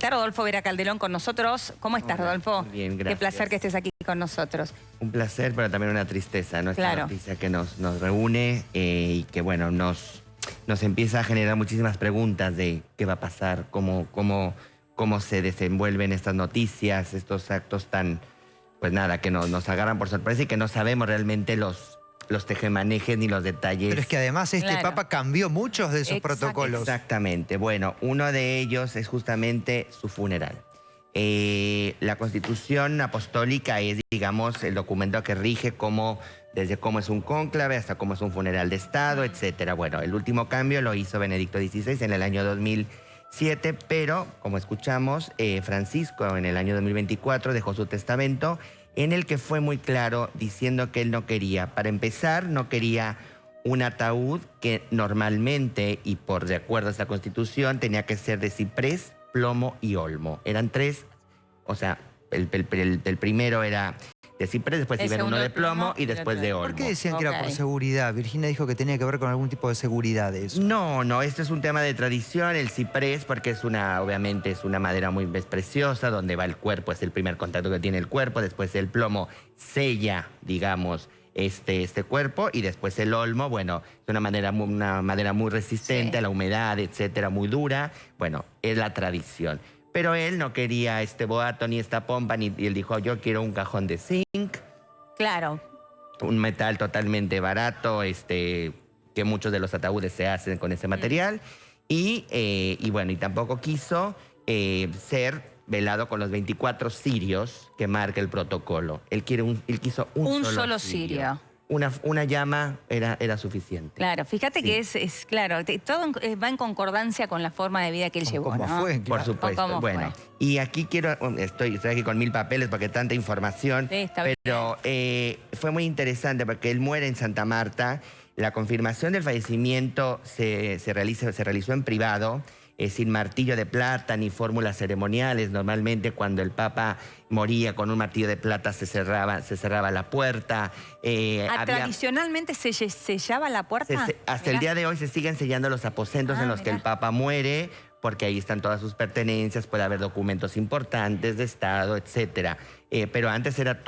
Está Rodolfo Vera Calderón con nosotros. ¿Cómo estás, Hola, Rodolfo? muy bien, gracias. Qué placer que estés aquí con nosotros. Un placer, pero también una tristeza, ¿no? Esta Claro. noticia que nos reúne y que, bueno, nos empieza a generar muchísimas preguntas de qué va a pasar, cómo se desenvuelven estas noticias, estos actos tan, pues nada, que nos agarran por sorpresa y que no sabemos realmente los tejemanejes ni los detalles. Pero es que además Claro. Papa cambió muchos de esos protocolos. Exactamente. Bueno, uno de ellos es justamente su funeral. La Constitución Apostólica es, digamos, el documento que rige desde cómo es un cónclave hasta cómo es un funeral de Estado, etcétera. Bueno, el último cambio lo hizo Benedicto XVI en el año 2007, pero, como escuchamos, Francisco en el año 2024 dejó su testamento en el que fue muy claro diciendo que él no quería, para empezar, no quería un ataúd que normalmente, y de acuerdo a esta Constitución, tenía que ser de ciprés, plomo y olmo. Eran tres, o sea, el primero era de ciprés, después iba uno de plomo y después de olmo. ¿Por qué decían que era por seguridad? Virginia dijo que tenía que ver con algún tipo de seguridad de eso. No, esto es un tema de tradición, el ciprés, porque obviamente es una madera muy preciosa, donde va el cuerpo, es el primer contacto que tiene el cuerpo, después el plomo sella, digamos, este cuerpo, y después el olmo, bueno, es una madera muy resistente a la humedad, etcétera, muy dura. Bueno, es la tradición. Pero él no quería este boato ni esta pompa, y él dijo, yo quiero un cajón de zinc. Claro. Un metal totalmente barato, que muchos de los ataúdes se hacen con ese material. Y bueno, y tampoco quiso ser velado con los 24 cirios que marca el protocolo. Él quiso un solo cirio. Una llama era suficiente. Claro, fíjate que es claro, todo va en concordancia con la forma de vida que él llevó, ¿Cómo ¿no? fue? Por supuesto. Bueno, y aquí estoy aquí con 1000 papeles porque tanta información. Sí, está bien. Pero fue muy interesante porque él muere en Santa Marta. La confirmación del fallecimiento se realizó en privado, sin martillo de plata ni fórmulas ceremoniales. Normalmente cuando el Papa moría con un martillo de plata se cerraba la puerta. Tradicionalmente se sellaba la puerta. Hasta el día de hoy se siguen sellando los aposentos en los que el Papa muere, porque ahí están todas sus pertenencias, puede haber documentos importantes de Estado, etcétera. Pero antes era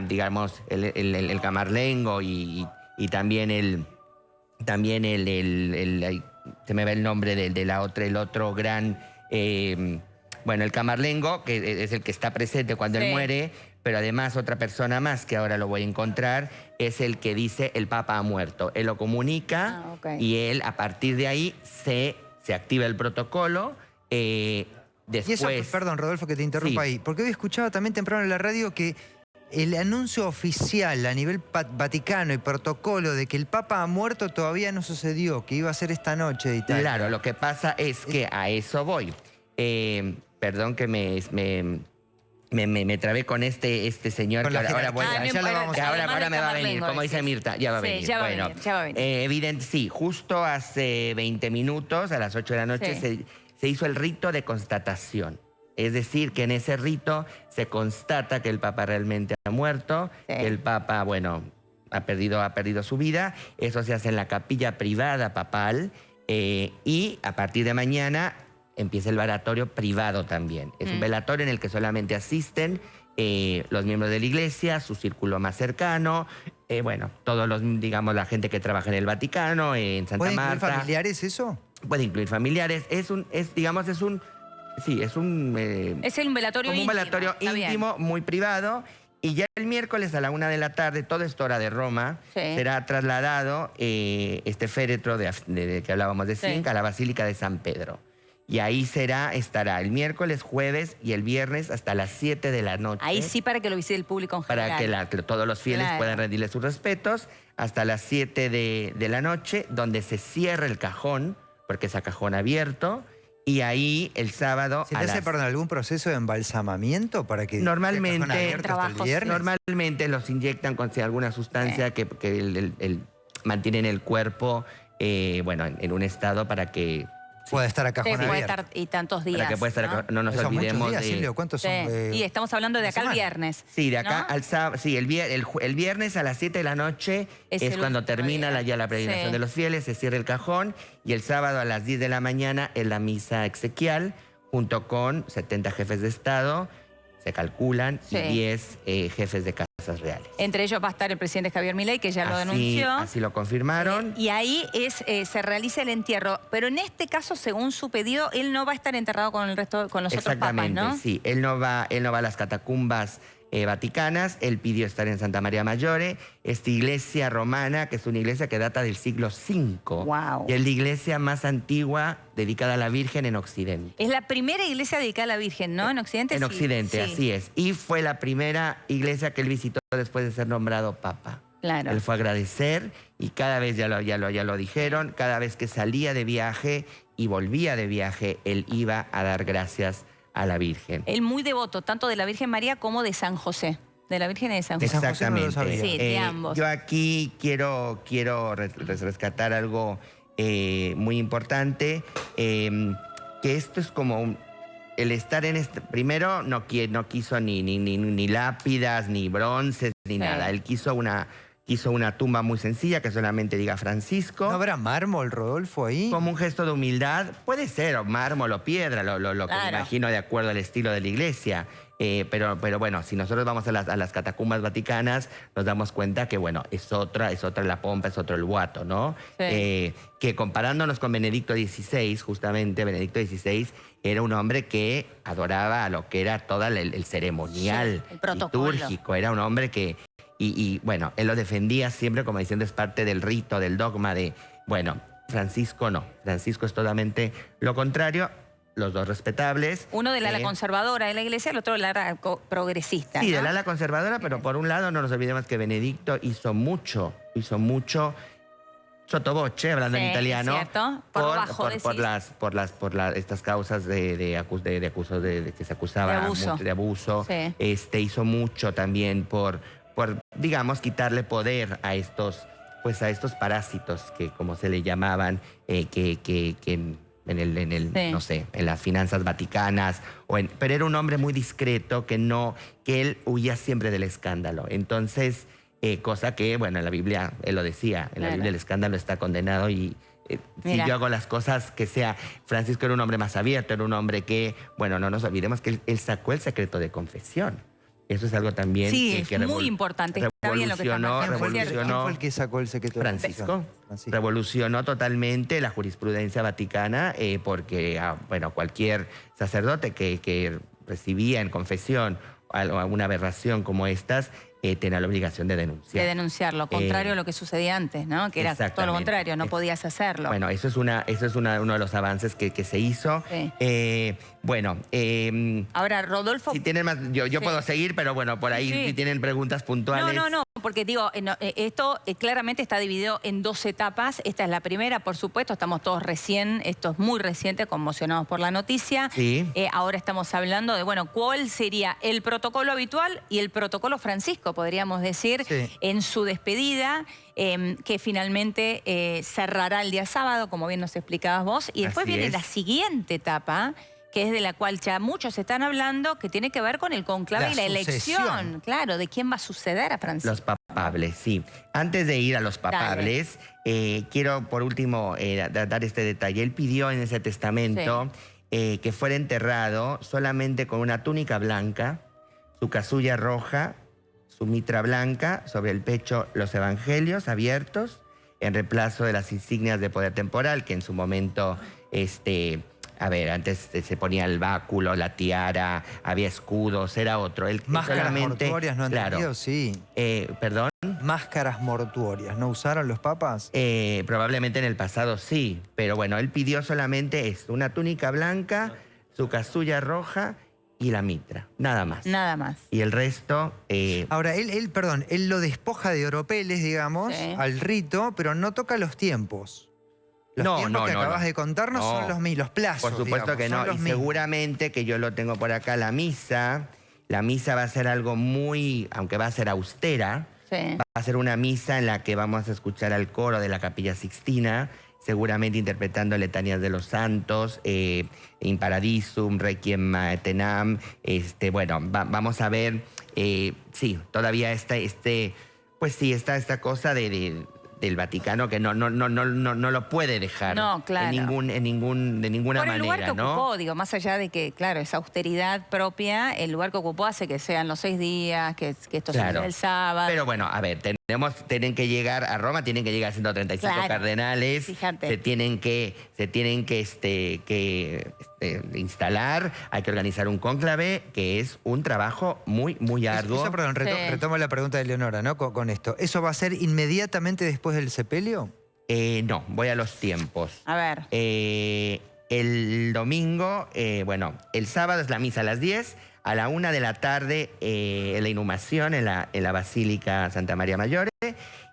digamos, el camarlengo y también se me va el nombre el otro gran, bueno, el camarlengo, que es el que está presente cuando él muere, pero además otra persona más, que ahora lo voy a encontrar, es el que dice el Papa ha muerto. Él lo comunica y él, a partir de ahí, se activa el protocolo. Después... Y eso, perdón, Rodolfo, que te interrumpa ahí, porque hoy escuchaba también temprano en la radio que el anuncio oficial a nivel Vaticano y protocolo de que el Papa ha muerto todavía no sucedió, que iba a ser esta noche y tal. Claro, lo que pasa es que a eso voy. Perdón que me trabé con este señor que ahora me va a venir, como dice Mirta, ya va a venir. Ya va a venir. Evidente, sí, justo hace 20 minutos, a las 8 de la noche, se hizo el rito de constatación. Es decir, que en ese rito se constata que el Papa realmente ha muerto, que el Papa, bueno, ha perdido su vida. Eso se hace en la capilla privada papal y a partir de mañana empieza el velatorio privado también. Es un velatorio en el que solamente asisten los miembros de la iglesia, su círculo más cercano, bueno, digamos, la gente que trabaja en el Vaticano, en Santa Marta. ¿Puede incluir familiares eso? Puede incluir familiares. Es un velatorio como íntimo. Un velatorio íntimo, muy privado. Y ya el miércoles a la 1 de la tarde, todo esto hora de Roma, será trasladado este féretro de que hablábamos de zinc a la Basílica de San Pedro. Y ahí estará el miércoles, jueves y el viernes hasta las 7 de la noche. Ahí sí, para que lo visite el público en general. Para que todos los fieles puedan rendirle sus respetos. Hasta las 7 de la noche, donde se cierra el cajón, porque es a cajón abierto. Y ahí el sábado ¿Se le hace, perdón, algún proceso de embalsamamiento para que normalmente los inyectan con alguna sustancia que mantienen el cuerpo bueno, en un estado para que puede estar a cajón abierto. Puede estar y tantos días. Para que pueda estar, no nos olvidemos días, de... Silvio, ¿cuántos son? Y estamos hablando de acá al viernes. Sí, de acá al sábado. Sí, el viernes a las 7 de la noche es cuando termina la peregrinación de los fieles, se cierra el cajón, y el sábado a las 10 de la mañana es la misa exequial, junto con 70 jefes de Estado, se calculan, Sí. y 10 jefes de casas reales. Entre ellos va a estar el presidente Javier Milei, que ya lo denunció. Así lo confirmaron. Y ahí se realiza el entierro. Pero en este caso, según su pedido, él no va a estar enterrado con el resto, con los otros papas, Exactamente, ¿no? sí. Él no va a las catacumbas vaticanas. Él pidió estar en Santa María Maggiore, esta iglesia romana, que es una iglesia que data del siglo V. Wow. Y es la iglesia más antigua dedicada a la Virgen en Occidente. Es la primera iglesia dedicada a la Virgen, ¿no? En Occidente. En sí. Occidente, Sí. así es. Y fue la primera iglesia que él visitó después de ser nombrado papa. Claro. Él fue a agradecer y cada vez, ya lo dijeron, cada vez que salía de viaje y volvía de viaje, él iba a dar gracias a la Virgen. Él muy devoto, tanto de la Virgen María como de San José. De la Virgen y de San José. San José no lo Exactamente. sabía. Sí, de ambos. Yo aquí quiero rescatar algo muy importante, que esto es como el estar en este... Primero, no quiso ni lápidas, ni bronces, ni Sí. nada. Él quiso una tumba muy sencilla que solamente diga Francisco. ¿No habrá mármol, Rodolfo, ahí? Como un gesto de humildad, puede ser, o mármol o piedra, lo que me Claro. imagino de acuerdo al estilo de la iglesia. Pero bueno, si nosotros vamos a las catacumbas vaticanas, nos damos cuenta que, bueno, es otra la pompa, es otro el guato, ¿no? Sí. Que comparándonos con Benedicto XVI, justamente, Benedicto XVI era un hombre que adoraba a lo que era todo el ceremonial, Sí, el protocolo. litúrgico. Era un hombre que... Y bueno, él lo defendía siempre como diciendo es parte del rito, del dogma de... Bueno, Francisco no. Francisco es totalmente lo contrario. Los dos respetables. Uno del ala conservadora de la iglesia, el otro del ala progresista. Sí, ¿no? del ala conservadora, pero por un lado no nos olvidemos que Benedicto hizo mucho sottovoce, hablando Sí, en italiano, es cierto. Por abajo, por estas causas que se acusaba De abuso. mucho de abuso. Sí. Hizo mucho también por, digamos, quitarle poder a estos parásitos que, como se le llamaban, Sí. no sé, en las finanzas vaticanas, pero era un hombre muy discreto que él huía siempre del escándalo. Entonces, cosa que, bueno, en la Biblia él lo decía, en la Biblia el escándalo está condenado y si yo hago las cosas que sea, Francisco era un hombre más abierto, era un hombre que, bueno, no nos olvidemos que él sacó el secreto de confesión. Eso es algo también Sí, es muy importante. Está bien lo que está marcando. ¿Quién fue el que sacó el secreto de Francisco. Francisco. Revolucionó totalmente la jurisprudencia vaticana porque, bueno, cualquier sacerdote que recibía en confesión alguna aberración como estas, tenía la obligación de denunciar. De denunciar, lo contrario a lo que sucedía antes, ¿no? Que era todo lo contrario, no podías hacerlo. Bueno, eso es uno de los avances que se hizo. Sí. Bueno, ahora, Rodolfo... si tienen más, yo puedo seguir, pero bueno, por ahí si tienen preguntas puntuales. No, porque digo, esto claramente está dividido en 2 etapas. Esta es la primera, por supuesto, estamos todos esto es muy reciente, conmocionados por la noticia. Sí. Ahora estamos hablando de, bueno, cuál sería el protocolo habitual y el protocolo Francisco, podríamos decir, en su despedida, que finalmente cerrará el día sábado, como bien nos explicabas vos, y después viene la siguiente etapa, que es de la cual ya muchos están hablando, que tiene que ver con el conclave y la elección, claro, de quién va a suceder a Francisco. Los papables, sí. Antes de ir a los papables, quiero por último dar este detalle. Él pidió en ese testamento que fuera enterrado solamente con una túnica blanca, su casulla roja, su mitra blanca, sobre el pecho los evangelios abiertos, en reemplazo de las insignias de poder temporal, que en su momento... antes se ponía el báculo, la tiara, había escudos, era otro. Máscaras mortuorias, ¿no han claro, sí. ¿Perdón? Máscaras mortuorias, ¿no usaron los papas? Probablemente en el pasado sí, pero bueno, él pidió solamente esto, una túnica blanca, su casulla roja y la mitra, nada más. Nada más. Y el resto... Ahora, él lo despoja de oropeles, digamos, al rito, pero no toca los tiempos. Los tiempos que acabas de contarnos son los mismos, los plazos. Por supuesto que no, y seguramente que yo lo tengo por acá, la misa va a ser algo muy, aunque va a ser austera, va a ser una misa en la que vamos a escuchar al coro de la Capilla Sixtina, seguramente interpretando letanías de los santos, In Paradisum, Requiem Aeternam, bueno, vamos a ver, sí, todavía está esta cosa de del Vaticano que no lo puede dejar No, claro. de ninguna Por el lugar manera, que ¿no? ocupó, digo, más allá de que, claro, esa austeridad propia, el lugar que ocupó hace que sean los 6 días, que esto sea el sábado. Pero bueno, a ver, tienen que llegar a Roma, tienen que llegar 135 cardenales, fíjate. se tienen que instalar, hay que organizar un cónclave, que es un trabajo muy arduo. Eso, perdón, retomo la pregunta de Leonora, ¿no? Con esto. ¿Eso va a ser inmediatamente después del sepelio? No, voy a los tiempos. A ver. El domingo, el sábado es la misa a las 10, a la 1 de la tarde la inhumación en la Basílica Santa María Mayor,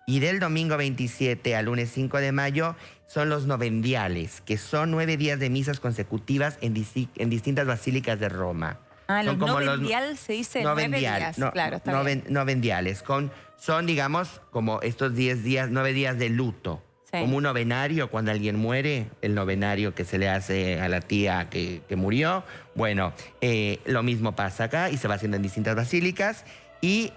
y del domingo 27 al lunes 5 de mayo son los novendiales, que son 9 días de misas consecutivas en distintas basílicas de Roma. Los novendial se dice 9 días. Claro, está bien. Novendiales, son, digamos, como estos 9 días de luto. Sí. Como un novenario cuando alguien muere, el novenario que se le hace a la tía que murió. Bueno, lo mismo pasa acá y se va haciendo en distintas basílicas y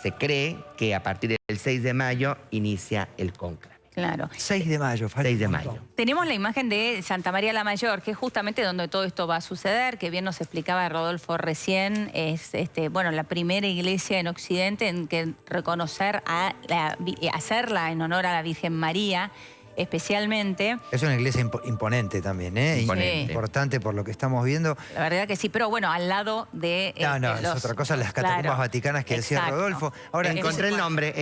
se cree que a partir del 6 de mayo inicia el cónclave. Claro. 6 de mayo. 6 de mayo. Tenemos la imagen de Santa María la Mayor, que es justamente donde todo esto va a suceder, que bien nos explicaba Rodolfo recién, es la primera iglesia en Occidente en que reconocer hacerla en honor a la Virgen María, especialmente. Es una iglesia imponente también, ¿eh? Imponente. Importante por lo que estamos viendo. La verdad que sí, pero bueno, al lado de... No, es otra cosa, las catacumbas vaticanas que decía Rodolfo. Ahora, encontré el nombre.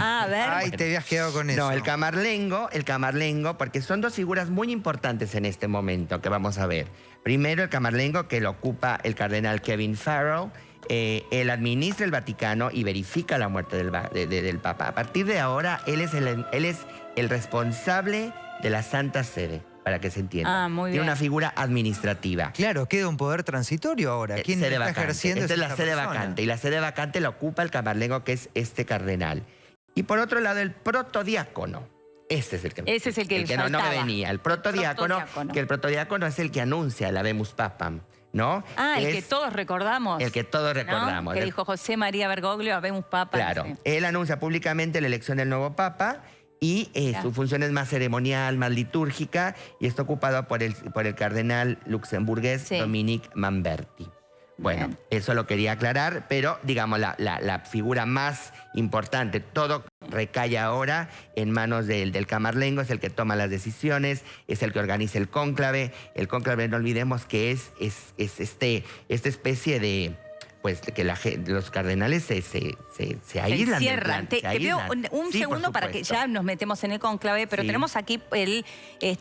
A ver. Ay, te habías quedado con eso. No, el camarlengo, porque son dos figuras muy importantes en este momento que vamos a ver. Primero, el camarlengo, que lo ocupa el cardenal Kevin Farrell. Él administra el Vaticano y verifica la muerte del Papa. A partir de ahora, él es el responsable de la Santa Sede, para que se entienda. Muy bien. Tiene una figura administrativa. Claro, queda un poder transitorio ahora. ¿Quién está ejerciendo? Esta es la sede vacante. Y la sede vacante la ocupa el camarlengo, que es este cardenal. Y por otro lado, el protodiácono. Ese es el que no me venía. El protodiácono, que el protodiácono es el que anuncia el Habemus Papam, ¿no? El que todos recordamos. El que todos recordamos. ¿No? Que dijo José María Bergoglio, Habemus Papam. Claro. Él anuncia públicamente la elección del nuevo Papa y su función es más ceremonial, más litúrgica, y está ocupado por el cardenal luxemburgués Dominique Mamberti. Bueno, eso lo quería aclarar, pero digamos la figura más importante, todo recae ahora en manos del camarlengo, es el que toma las decisiones, es el que organiza el cónclave. El cónclave, no olvidemos que es esta especie de... pues que los cardenales se aíslan. Se encierran. Te pido un segundo para que ya nos metemos en el cónclave, pero tenemos aquí el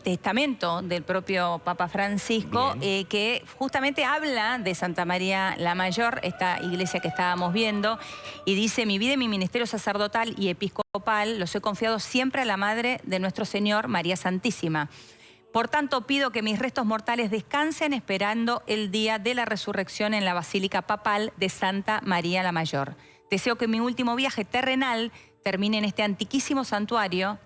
testamento del propio Papa Francisco, que justamente habla de Santa María la Mayor, esta iglesia que estábamos viendo, y dice: mi vida y mi ministerio sacerdotal y episcopal los he confiado siempre a la Madre de nuestro Señor, María Santísima. Por tanto, pido que mis restos mortales descansen esperando el día de la resurrección en la Basílica Papal de Santa María la Mayor. Deseo que mi último viaje terrenal termine en este antiquísimo santuario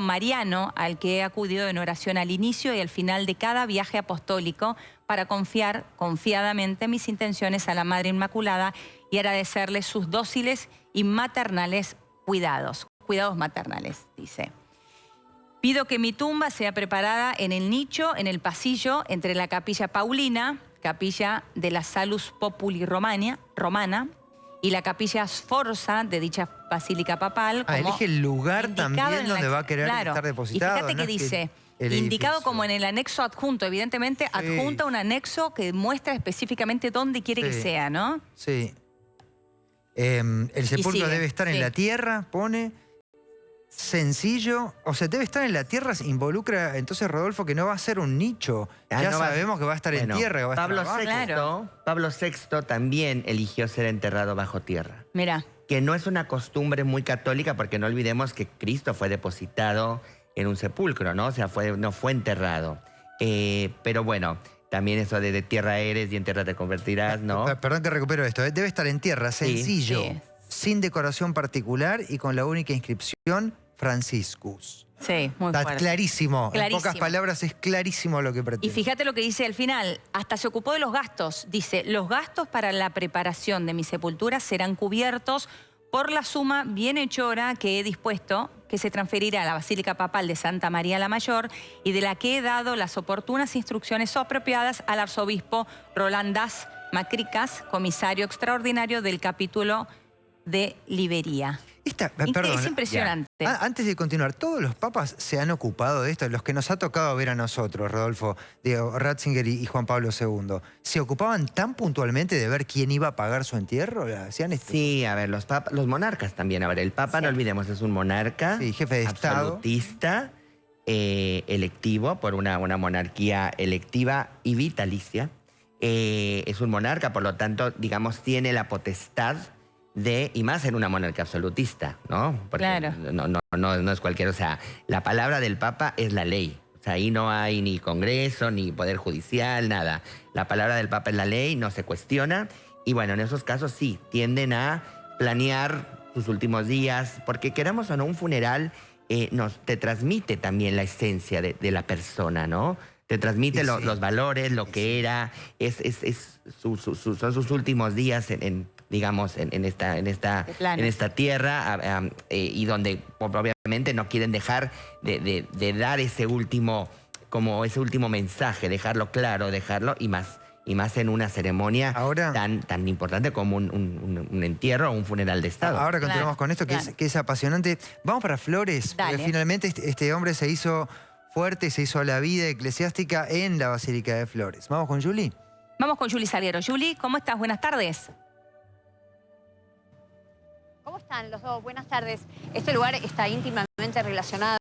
mariano al que he acudido en oración al inicio y al final de cada viaje apostólico para confiar confiadamente mis intenciones a la Madre Inmaculada y agradecerle sus dóciles y maternales cuidados maternales, dice. Pido que mi tumba sea preparada en el nicho, en el pasillo, entre la Capilla Paulina, capilla de la Salus Populi romana, y la Capilla Sforza de dicha Basílica Papal. Elige el lugar también donde va a querer estar depositado. Y fíjate que dice, indicado como en el anexo adjunto, evidentemente adjunta un anexo que muestra específicamente dónde quiere que sea, ¿no? Sí. El sepulcro debe estar en la tierra, pone... Sencillo, o sea, debe estar en la tierra, se involucra entonces, Rodolfo, que no va a ser un nicho. Ya no sabemos que va a estar en tierra, que va a estar abajo. Pablo VI también eligió ser enterrado bajo tierra. Mira. Que no es una costumbre muy católica, porque no olvidemos que Cristo fue depositado en un sepulcro, ¿no? O sea, no fue enterrado. Pero bueno, también eso de tierra eres y en tierra te convertirás, ¿no? Perdón que recupero esto, debe estar en tierra, sencillo, sin decoración particular y con la única inscripción Franciscus. Sí, muy fuerte. Está clarísimo. En pocas palabras, es clarísimo lo que pretende. Y fíjate lo que dice al final. Hasta se ocupó de los gastos. Dice: los gastos para la preparación de mi sepultura serán cubiertos por la suma bienhechora que he dispuesto que se transferirá a la Basílica Papal de Santa María la Mayor y de la que he dado las oportunas instrucciones apropiadas al arzobispo Rolandás Macricas, comisario extraordinario del capítulo de Liberia. Perdón, es impresionante. Antes de continuar, todos los papas se han ocupado de esto, los que nos ha tocado ver a nosotros, Rodolfo, Diego Ratzinger y Juan Pablo II. ¿Se ocupaban tan puntualmente de ver quién iba a pagar su entierro? ¿Hacían esto? Sí, a ver, los monarcas también. A ver, el papa, no olvidemos, es un monarca, sí, jefe de Estado, absolutista, electivo, por una monarquía electiva y vitalicia. Es un monarca, por lo tanto, digamos, tiene la potestad y más en una monarquía absolutista, ¿no? Porque claro. No es cualquier, o sea, la palabra del Papa es la ley. O sea, ahí no hay ni Congreso, ni Poder Judicial, nada. La palabra del Papa es la ley, no se cuestiona. Y bueno, en esos casos sí, tienden a planear sus últimos días, porque queramos o no, un funeral te transmite también la esencia de la persona, ¿no? Te transmite los valores, lo que era, son sus últimos días digamos, en esta tierra, y donde obviamente no quieren dejar de dar ese último mensaje, dejarlo claro, y más en una ceremonia tan importante como un entierro o un funeral de Estado. Ahora continuamos con esto, que es apasionante. Vamos para Flores, porque finalmente este hombre se hizo fuerte y se hizo a la vida eclesiástica en la Basílica de Flores. ¿Vamos con Juli? Vamos con Juli Salguero. Juli, ¿cómo estás? Buenas tardes. ¿Cómo están los dos? Buenas tardes. Este lugar está íntimamente relacionado